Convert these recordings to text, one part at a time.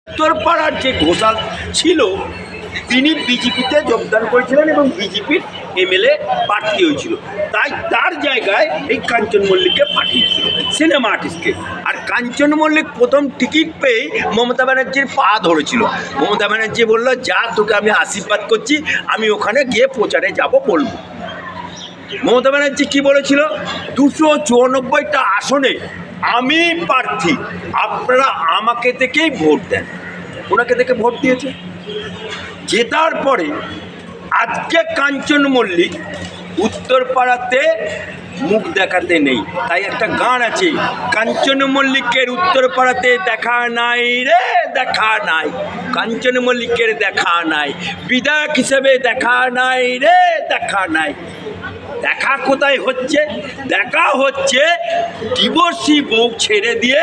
উত্তরপাড়ার যে ঘোষাল ছিল তিনি বিজেপিতে যোগদান করেছিলেন এবং বিজেপির এমএলএ প্রার্থী হয়েছিল, তাই তার জায়গায় এই কাঞ্চন মল্লিককে পাঠিয়েছিল সিনেমা আর্টিস্টকে। আর কাঞ্চন মল্লিক প্রথম টিকিট পেয়ে মমতা ব্যানার্জির পা ধরেছিল। মমতা ব্যানার্জি বললো, যা তোকে আমি আশীর্বাদ করছি, আমি ওখানে গিয়ে প্রচারে যাব বলবো। মমতা ব্যানার্জি কী বলেছিল, 294টা আসনে আমি প্রার্থী, আপনারা আমাকে থেকেই ভোট দেন। ওনাকে দেখে ভোট দিয়েছে। জেতার পরে আজকে কাঞ্চন মল্লিক উত্তরপাড়াতে মুখ দেখাতে নেই। তাই একটা গান আছে, কাঞ্চন মল্লিকের উত্তরপাড়াতে দেখা নাই রে, দেখা নাই, কাঞ্চন মল্লিকের দেখা নাই, বিধায়ক হিসেবে দেখা নাই রে, দেখা নাই। দেখা কোথায় হচ্ছে? দেখা হচ্ছে ডিভোর্সি বউ ছেড়ে দিয়ে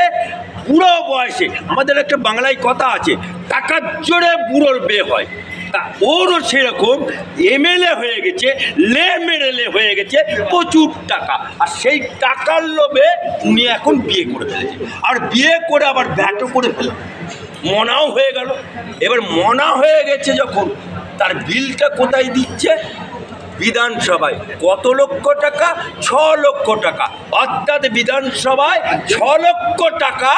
বুড়ো বয়সে, আমাদের একটা বাংলায় কথা আছে, টাকার জোরে বুড়োর বিয়ে হয়। তা ওরও সেরকম এমএলএ হয়ে গেছে, লে হয়ে গেছে, প্রচুর টাকা। আর সেই টাকার লোভে উনি এখন বিয়ে করে ফেলেছে। আর বিয়ে করে আবার ব্যাটও করে ফেলে, মনাও হয়ে গেল। এবার মনা হয়ে গেছে যখন, তার বিলটা কোথায় দিচ্ছে? বিধানসভায়। কত লক্ষ টাকা? 6 লক্ষ টাকা। অর্থাৎ বিধানসভায় 6 লক্ষ টাকা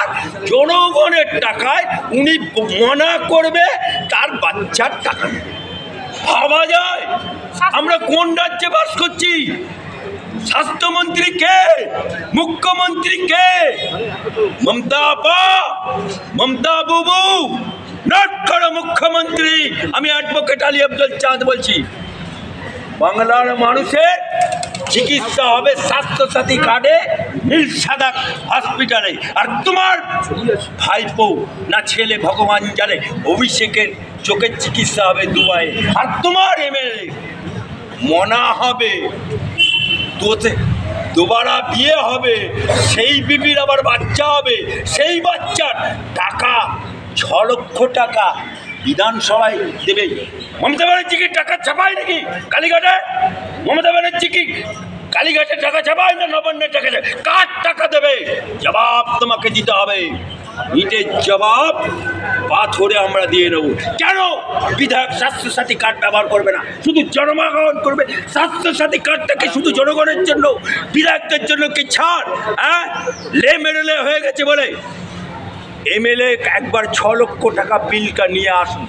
জনগণের টাকায় উনি মনা করবে, তার বাচ্চার টাকা নেবে। ভাবা যায় আমরা কোন রাজ্যে বাস করছি? স্বাস্থ্যমন্ত্রী কে? মুখ্যমন্ত্রী কে? মমতা আপা, মমতা বুবু, নট করো মুখ্যমন্ত্রী। আমি অ্যাডভোকেট আলী আব্দুল চাঁদ বলছি, বাংলার মানুষের চিকিৎসা হবে স্বাস্থ্যসাথী কার্ডে, নীল সাদা হসপিটালে। আর তোমার ভাইপো না ছেলে ভগবান জানে অভিষেকের চোখের চিকিৎসা হবে দুবাইয়ে। আর তোমার এমএলএ মনা হবে, দুবারা বিয়ে হবে, সেই বিবির আবার বাচ্চা হবে, সেই বাচ্চার টাকা 6 লক্ষ টাকা বিধানসভায় দেবে। মমতা ব্যানার্জি কি টাকা ছাপায় নাকি কালীঘাটে? মমতা ব্যানার্জি কি কালীঘাটে টাকা ছাপায় না নবান্নের টাকা? কার টাকা দেবে? জবাব তোমাকে দিতে হবে। ইটের জবাব পাথরে আমরা দিয়ে নেব। কেন বিধায়ক স্বাস্থ্যসাথী কার্ড ব্যবহার করবে না? শুধু জনগণ করবে স্বাস্থ্যসাথী কার্ডটাকে, শুধু জনগণের জন্য, বিধায়কদের জন্য কি ছাড়? হ্যাঁ, লে হয়ে গেছে বলে এমএলএ একবার 6 লক্ষ টাকা বিলটা নিয়ে আসুন।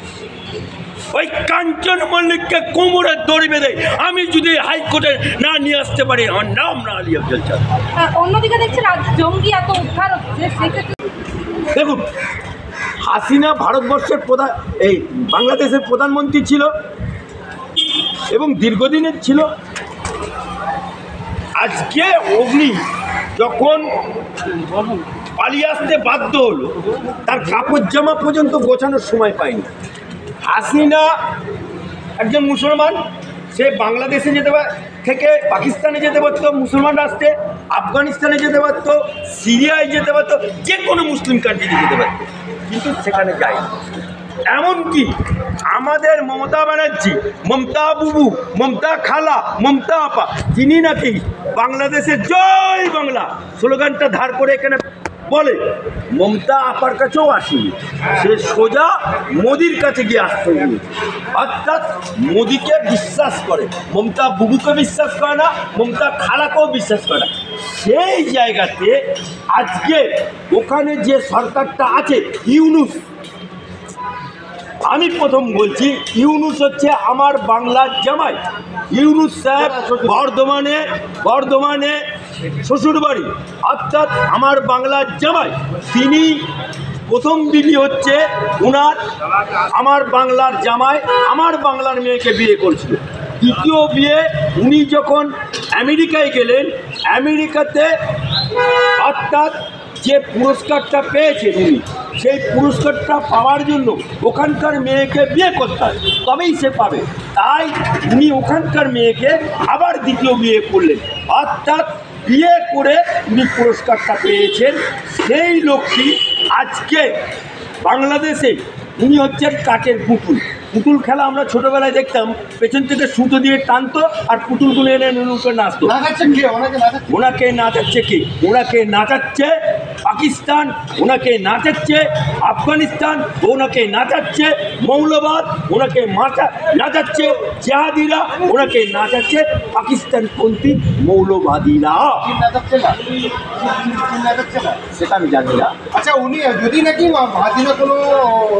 ওই কাঞ্চন মল্লিককে কোমরে দড়ি বেঁধে আমি যদি হাইকোর্টে না নিয়ে আসতে পারি, আমার নাম না আলী আব্দুল চাঁদ। অন্যদিকে দেখছেন আজ জঙ্গি এত উদ্ধার হচ্ছে, সেক্ষেত্রে দেখুন, হাসিনা ভারতবর্ষের এই বাংলাদেশের প্রধানমন্ত্রী ছিল এবং দীর্ঘদিনের ছিল। আজকে অগ্নি যখন পালিয়ে আসতে বাধ্য হলো, তার কাপড় জামা পর্যন্ত গোছানোর সময় পায়নি। হাসিনা একজন মুসলমান, সে বাংলাদেশে যেতে থেকে পাকিস্তানে যেতে পারতো, মুসলমান রাষ্ট্রে, আফগানিস্তানে যেতে পারতো, সিরিয়ায় যেতে পারতো, যে কোনো মুসলিম কান্ট্রিতে যেতে পারতো, কিন্তু সেখানে যায়নি। এমনকি আমাদের মমতা ব্যানার্জি, মমতা বুবু, মমতা খালা, মমতা আপা, যিনি নাকি বাংলাদেশের জয় বাংলা স্লোগানটা ধার করে এখানে বলে, মমতা আপার কাছেও আসেনি। সে সোজা মোদির কাছে গিয়ে আশ্রয় নিয়েছে। অর্থাৎ মোদিকে বিশ্বাস করে, মমতা বুবুকে বিশ্বাস করে না, মমতা খালাকেও বিশ্বাস করে না। সেই জায়গাতে আজকে ওখানে যে সরকারটা আছে, ইউনূস, আমি প্রথম বলছি, ইউনূস হচ্ছে আমার বাংলার জামাই। ইউনূস সাহেব বর্ধমানে শ্বশুরবাড়ি, অর্থাৎ আমার বাংলার জামাই। তিনি প্রথম বিবি হচ্ছে উনার, আমার বাংলার জামাই আমার বাংলার মেয়েকে বিয়ে করেছিল। দ্বিতীয় বিয়ে উনি যখন আমেরিকায় গেলেন, আমেরিকাতে অর্থাৎ যে পুরস্কারটা পেয়েছেন উনি, সেই পুরস্কারটা পাওয়ার জন্য ওখানকার মেয়েকে বিয়ে করতে হয়, তবেই সে পাবে। তাই উনি ওখানকার মেয়েকে আবার দ্বিতীয় বিয়ে করলেন, অর্থাৎ বিয়ে করে উনি পুরস্কারটা পেয়েছেন। সেই লোকটি আজকে বাংলাদেশে উনি হচ্ছেন কাঠের পুতুল। পুতুল খেলা আমরা ছোটোবেলায় দেখতাম, পেছন থেকে সুতো দিয়ে টানতো আর পুতুলগুলো এনে নুনুকে নাচতো। ওনাকে নাচাচ্ছে কি? ওনাকে নাচাচ্ছে পাকিস্তান ওনাকে নাচাচ্ছে, আফগানিস্তান ওনাকে নাচাচ্ছে, মৌলবাদ ওনাকে নাচাচ্ছে, জেহাদিরা ওনাকে নাচাচ্ছে, পাকিস্তানপন্থী মৌলবাদীরা। সেটা আমি জানি না। আচ্ছা, উনি যদি নাকি হাসিনা কোনো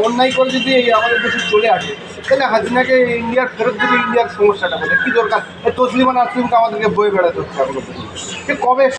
অন্যায় করে যদি আমাদের দেশে চলে আসে, তাহলে হাসিনাকে ইন্ডিয়ার ফেরত দিলে ইন্ডিয়ার সমস্যাটা বলে কি দরকার? তসলিমা নাসরিনকে আমাদেরকে বয়ে বেড়াতে হচ্ছে কবে